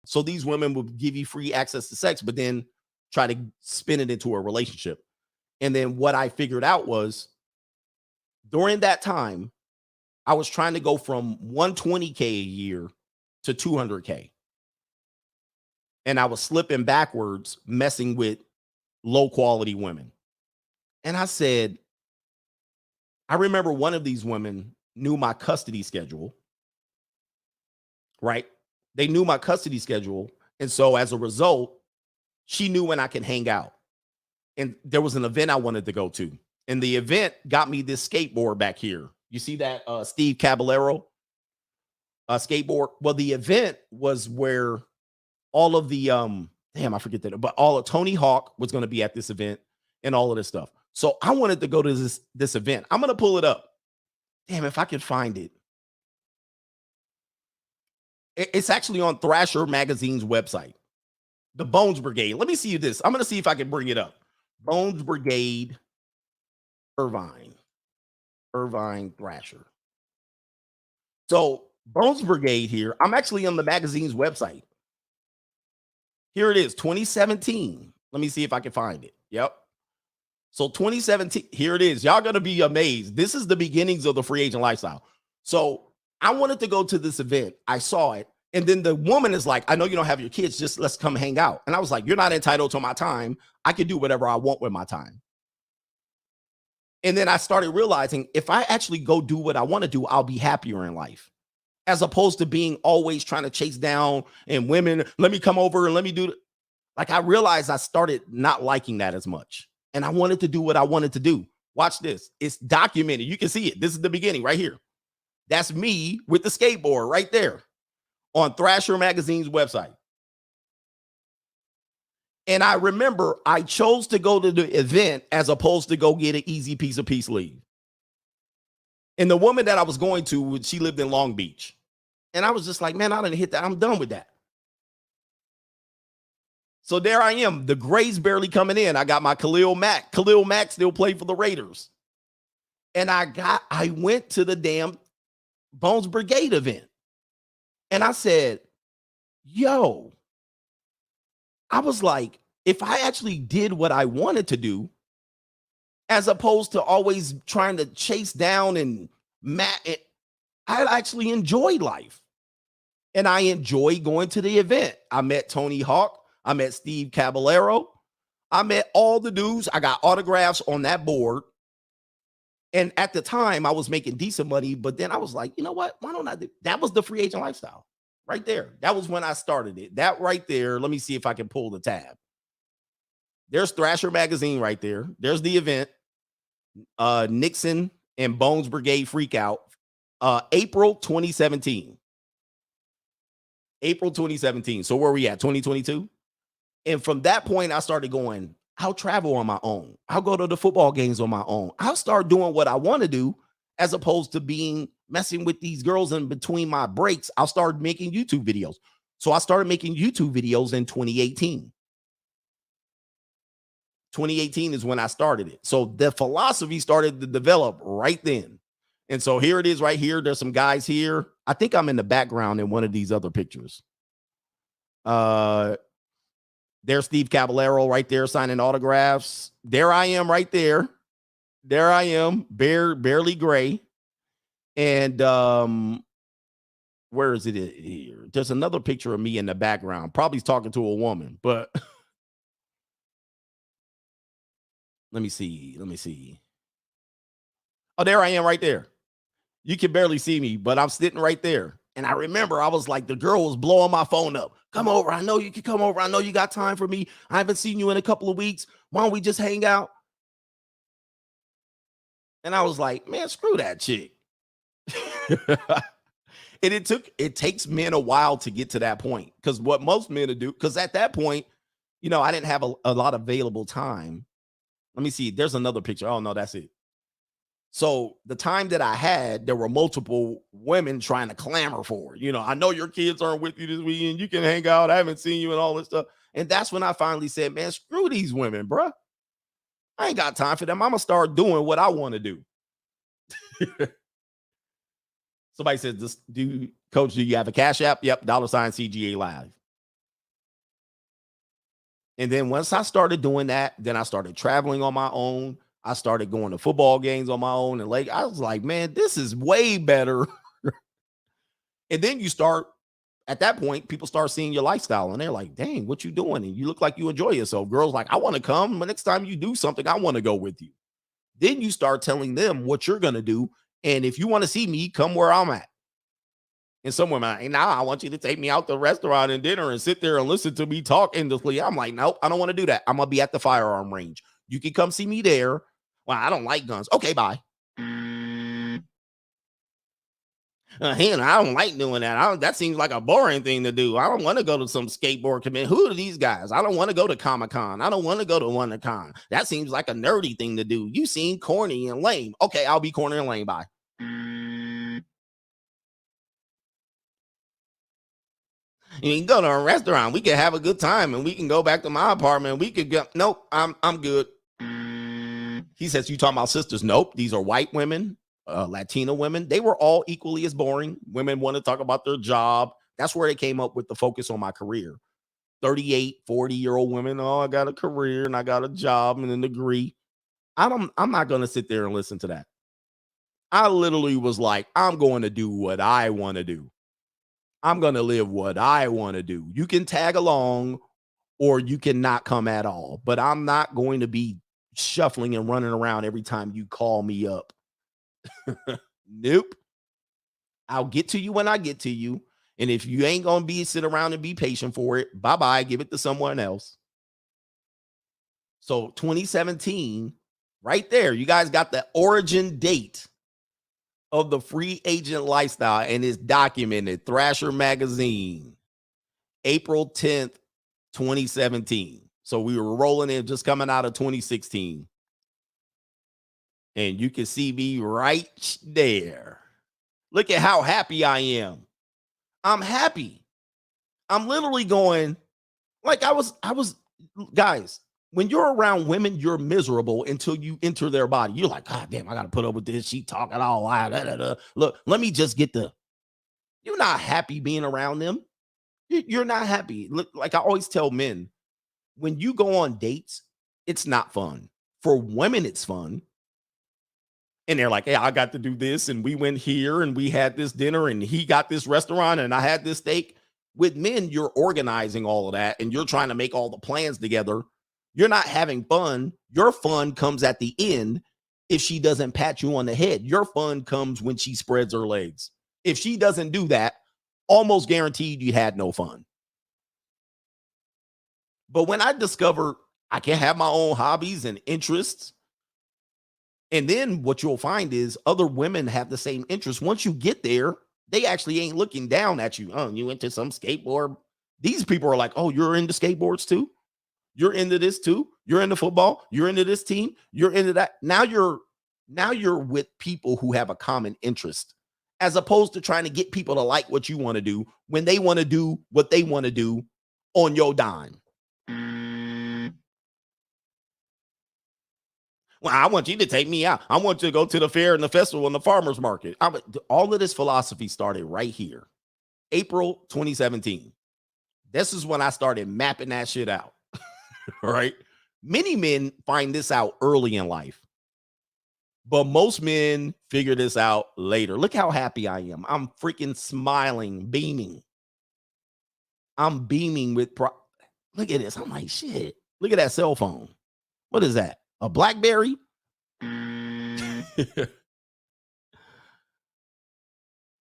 So these women will give you free access to sex, but then try to spin it into a relationship. And then what I figured out was during that time, I was trying to go from 120K a year to 200K. And I was slipping backwards, messing with low quality women. And I said, I remember one of these women knew my custody schedule, right? They knew my custody schedule. And so as a result, she knew when I could hang out. And there was an event I wanted to go to. And the event got me this skateboard back here. You see that Steve Caballero skateboard? Well, the event was where all of the I forget that, but all of Tony Hawk was going to be at this event and all of this stuff. So I wanted to go to this event. I'm going to pull it up. Damn, if I could find it. It's actually on Thrasher Magazine's website. The Bones Brigade. Let me see this. I'm going to see if I can bring it up. Bones Brigade, Irvine Thrasher. So Bones Brigade here. I'm actually on the magazine's website. Here it is, 2017. Let me see if I can find it. Yep. So 2017, here it is. Y'all gonna be amazed. This is the beginnings of the free agent lifestyle. So I wanted to go to this event. I saw it. And then the woman is like, I know you don't have your kids, just let's come hang out. And I was like, you're not entitled to my time. I can do whatever I want with my time. And then I started realizing if I actually go do what I want to do, I'll be happier in life. As opposed to being always trying to chase down and women, let me come over and let me do it. Like I realized I started not liking that as much. And I wanted to do what I wanted to do. Watch this. It's documented. You can see it. This is the beginning right here. That's me with the skateboard right there on Thrasher Magazine's website. And I remember I chose to go to the event as opposed to go get an easy piece of peace leave. And the woman that I was going to, she lived in Long Beach. And I was just like, man, I didn't hit that. I'm done with that. So there I am. The grades barely coming in. I got my Khalil Mack. Khalil Mack still played for the Raiders. And I went to the damn Bones Brigade event. And I said, yo, I was like, if I actually did what I wanted to do, as opposed to always trying to chase down and I actually enjoyed life. And I enjoyed going to the event. I met Tony Hawk. I met Steve Caballero. I met all the dudes. I got autographs on that board. And at the time, I was making decent money. But then I was like, you know what? Why don't I do that? Was the free agent lifestyle right there. That was when I started it. That right there. Let me see if I can pull the tab. There's Thrasher Magazine right there. There's the event. Nixon and Bones Brigade Freakout. April 2017. April 2017. So where are we at? 2022? And from that point, I started going, I'll travel on my own. I'll go to the football games on my own. I'll start doing what I want to do as opposed to messing with these girls in between my breaks. I'll start making YouTube videos. So I started making YouTube videos in 2018. 2018 is when I started it. So the philosophy started to develop right then. And so here it is right here. There's some guys here. I think I'm in the background in one of these other pictures. There's Steve Caballero right there signing autographs. There I am right there. There I am, barely gray. And where is it here? There's another picture of me in the background. Probably talking to a woman, but let me see. Oh, there I am right there. You can barely see me, but I'm sitting right there. And I remember I was like, the girl was blowing my phone up. Come over. I know you can come over. I know you got time for me. I haven't seen you in a couple of weeks. Why don't we just hang out? And I was like, man, screw that chick. And it takes men a while to get to that point. Because what most men do, because at that point, I didn't have a lot of available time. Let me see. There's another picture. Oh, no, that's it. So the time that I had, there were multiple women trying to clamor for it. I know your kids aren't with you this weekend. You can hang out. I haven't seen you and all this stuff. And that's when I finally said, man, screw these women, bro. I ain't got time for them. I'm going to start doing what I want to do. Somebody said, Coach, do you have a Cash App? Yep. $CGA Live. And then once I started doing that, then I started traveling on my own. I started going to football games on my own. And like, I was like, man, this is way better. And then you start, at that point, people start seeing your lifestyle and they're like, dang, what you doing? And you look like you enjoy yourself. Girls like, I want to come. But next time you do something, I want to go with you. Then you start telling them what you're going to do. And if you want to see me, come where I'm at. And some women are like, nah, I want you to take me out to a restaurant and dinner and sit there and listen to me talk endlessly. I'm like, nope, I don't want to do that. I'm going to be at the firearm range. You can come see me there. Well, I don't like guns. Okay, bye. Hannah, I don't like doing that. That seems like a boring thing to do. I don't want to go to some skateboard convention. Who are these guys? I don't want to go to Comic-Con. I don't want to go to WonderCon. That seems like a nerdy thing to do. You seem corny and lame. Okay, I'll be corny and lame. Bye. You can go to a restaurant. We can have a good time and we can go back to my apartment. We could go. Nope, I'm good. He says, you talking about sisters? Nope, these are white women. Latina women, they were all equally as boring. Women want to talk about their job. That's where they came up with the focus on my career. 38, 40-year-old women, oh, I got a career and I got a job and a degree. I'm not going to sit there and listen to that. I literally was like, I'm going to do what I want to do. I'm going to live what I want to do. You can tag along or you can not come at all, but I'm not going to be shuffling and running around every time you call me up. Nope. I'll get to you when I get to you. And if you ain't going to be sit around and be patient for it, bye-bye, give it to someone else. So 2017, right there, you guys got the origin date of the free agent lifestyle, and it's documented. Thrasher Magazine, April 10th, 2017. So we were rolling in, just coming out of 2016. And you can see me right there. Look at how happy I am. I'm happy. I'm literally going, like I was, guys, when you're around women, you're miserable until you enter their body. You're like, God damn, I got to put up with this. She talking all loud. Look, let me just get you're not happy being around them. You're not happy. Look, like I always tell men, when you go on dates, it's not fun. For women, it's fun. And they're like, hey, I got to do this. And we went here and we had this dinner and he got this restaurant and I had this steak. With men, you're organizing all of that and you're trying to make all the plans together. You're not having fun. Your fun comes at the end if she doesn't pat you on the head. Your fun comes when she spreads her legs. If she doesn't do that, almost guaranteed you had no fun. But when I discovered I can have my own hobbies and interests, and then what you'll find is other women have the same interests. Once you get there, they actually ain't looking down at you. Oh, you into some skateboard. These people are like, oh, you're into skateboards too? You're into this too? You're into football? You're into this team? You're into that? Now you're with people who have a common interest, as opposed to trying to get people to like what you want to do when they want to do what they want to do on your dime. Well, I want you to take me out. I want you to go to the fair and the festival and the farmer's market. All of this philosophy started right here. April 2017. This is when I started mapping that shit out. Right? Many men find this out early in life, but most men figure this out later. Look how happy I am. I'm freaking smiling, beaming. I'm beaming with pride. Look at this. I'm like, shit. Look at that cell phone. What is that? A BlackBerry?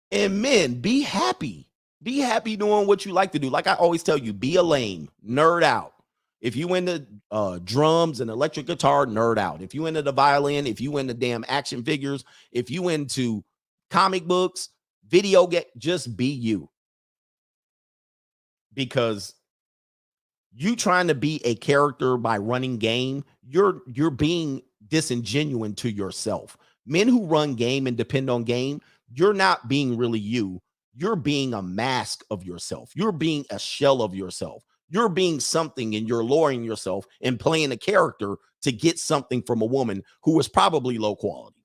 And men, be happy. Be happy doing what you like to do. Like I always tell you, be a lame, nerd out. If you into drums and electric guitar, nerd out. If you into the violin, if you into damn action figures, if you into comic books, video game, just be you. Because you trying to be a character by running game, you're being disingenuous to yourself. Men who run game and depend on game, you're not being really you. You're being a mask of yourself. You're being a shell of yourself. You're being something and you're lowering yourself and playing a character to get something from a woman who is probably low quality.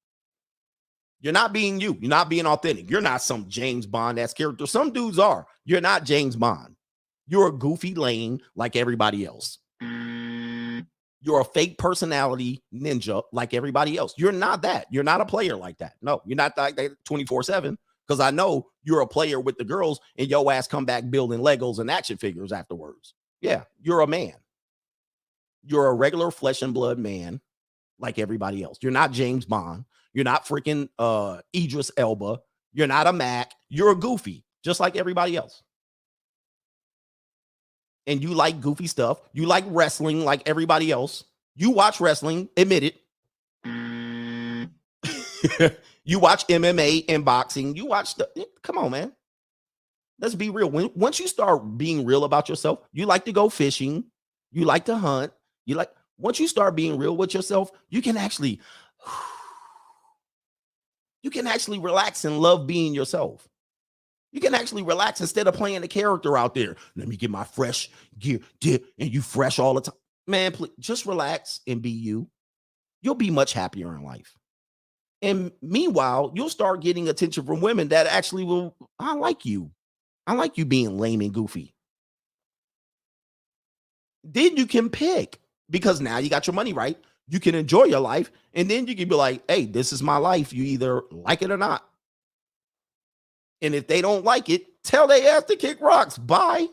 You're not being you. You're not being authentic. You're not some James Bond-esque character. Some dudes are. You're not James Bond. You're a goofy lame like everybody else. You're a fake personality ninja like everybody else. You're not that. You're not a player like that. No, you're not like that 24/7. Because I know you're a player with the girls and your ass come back building Legos and action figures afterwards. Yeah, you're a man. You're a regular flesh and blood man like everybody else. You're not James Bond. You're not freaking Idris Elba. You're not a Mac. You're a Goofy, just like everybody else. And you like goofy stuff. You like wrestling like everybody else. You watch wrestling, admit it. You watch MMA and boxing. You watch come on, man. Let's be real. Once you start being real about yourself, you like to go fishing. You like to hunt. Once you start being real with yourself, you can actually relax and love being yourself. You can actually relax instead of playing the character out there. Let me get my fresh gear, and you fresh all the time. Man, please, just relax and be you. You'll be much happier in life. And meanwhile, you'll start getting attention from women that actually will, I like you. I like you being lame and goofy. Then you can pick, because now you got your money right. You can enjoy your life. And then you can be like, hey, this is my life. You either like it or not. And if they don't like it, tell they ass to kick rocks. Bye.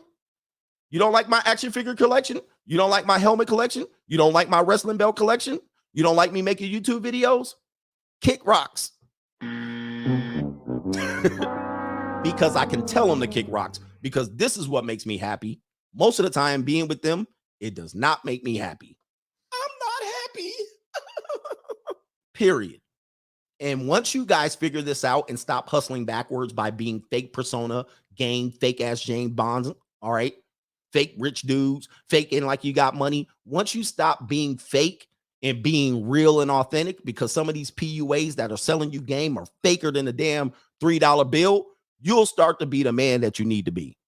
You don't like my action figure collection? You don't like my helmet collection? You don't like my wrestling belt collection? You don't like me making YouTube videos? Kick rocks. Because I can tell them to kick rocks, because this is what makes me happy. Most of the time being with them, it does not make me happy. I'm not happy. Period. And once you guys figure this out and stop hustling backwards by being fake persona, gang, fake ass James Bonds, all right, fake rich dudes, faking like you got money. Once you stop being fake and being real and authentic, because some of these PUAs that are selling you game are faker than a damn $3 bill, you'll start to be the man that you need to be.